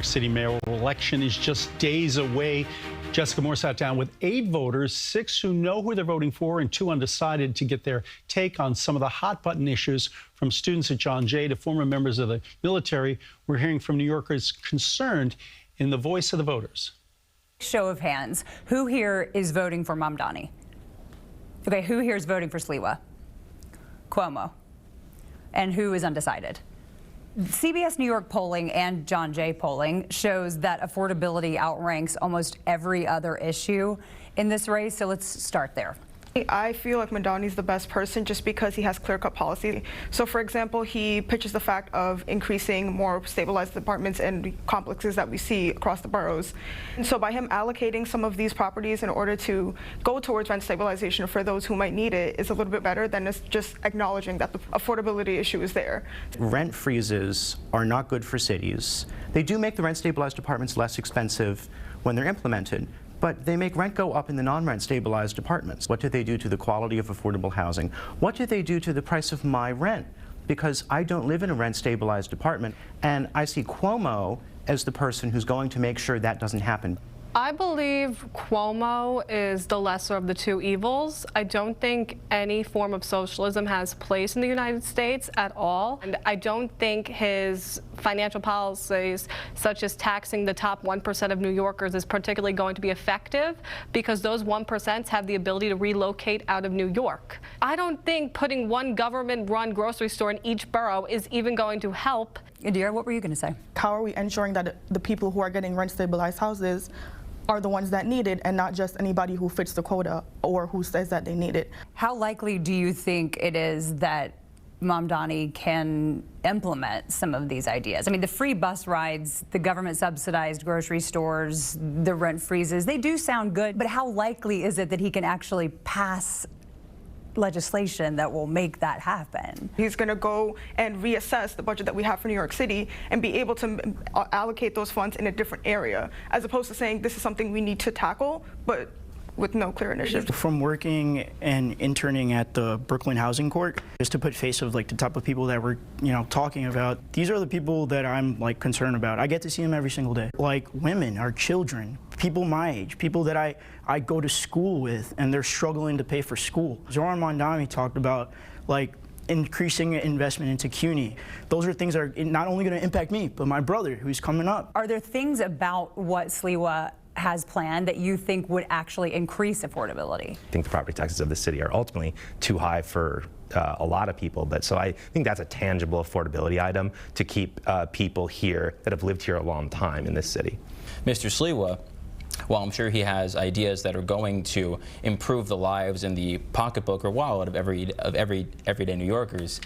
City mayoral election is just days away. Jessica Moore sat down with 8 voters, 6 who know who they're voting for and 2 undecided, to get their take on some of the hot button issues, from students at John Jay to former members of the military. We're hearing from New Yorkers concerned in the voice of the voters. Show of hands. Who here is voting for Mamdani? Okay, who here is voting for Sliwa? Cuomo. And who is undecided? CBS New York polling and John Jay polling shows that affordability outranks almost every other issue in this race, so let's start there. I feel like Mamdani's the best person just because he has clear-cut policy. So, for example, he pitches the fact of increasing more stabilized apartments and complexes that we see across the boroughs. And so by him allocating some of these properties in order to go towards rent stabilization for those who might need it is a little bit better than just acknowledging that the affordability issue is there. Rent freezes are not good for cities. They do make the rent-stabilized apartments less expensive when they're implemented, but they make rent go up in the non-rent stabilized apartments. What do they do to the quality of affordable housing? What do they do to the price of my rent? Because I don't live in a rent stabilized apartment, and I see Cuomo as the person who's going to make sure that doesn't happen. I believe Cuomo is the lesser of the two evils. I don't think any form of socialism has place in the United States at all. And I don't think his financial policies, such as taxing the top 1% of New Yorkers, is particularly going to be effective, because those 1% have the ability to relocate out of New York. I don't think putting one government-run grocery store in each borough is even going to help. Indira, what were you going to say? How are we ensuring that the people who are getting rent-stabilized houses are the ones that need it, and not just anybody who fits the quota or who says that they need it? How likely do you think it is that Mamdani can implement some of these ideas? I mean, the free bus rides, the government-subsidized grocery stores, the rent freezes, they do sound good, but how likely is it that he can actually pass legislation that will make that happen? He's going to go and reassess the budget that we have for New York City and be able to allocate those funds in a different area, as opposed to saying this is something we need to tackle, but with no clear initiative. From working and interning at the Brooklyn Housing Court, just to put face of like the type of people that we're talking about, these are the people that I'm like concerned about. I get to see them every single day. Like women, our children, people my age, people that I go to school with, and they're struggling to pay for school. Zoran Mamdani talked about like increasing investment into CUNY. Those are things that are not only going to impact me, but my brother who's coming up. Are there things about what Sliwa has planned that you think would actually increase affordability? I think the property taxes of the city are ultimately too high for a lot of people, but so I think that's a tangible affordability item to keep people here that have lived here a long time in this city. Mr. Sliwa, while I'm sure he has ideas that are going to improve the lives and the pocketbook or wallet of everyday New Yorkers,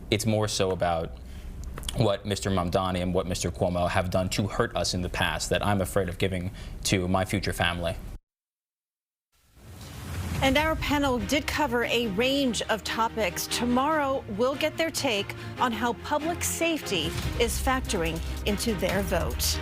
it's more so about what Mr. Mamdani and what Mr. Cuomo have done to hurt us in the past that I'm afraid of giving to my future family. And our panel did cover a range of topics. Tomorrow, we'll get their take on how public safety is factoring into their vote.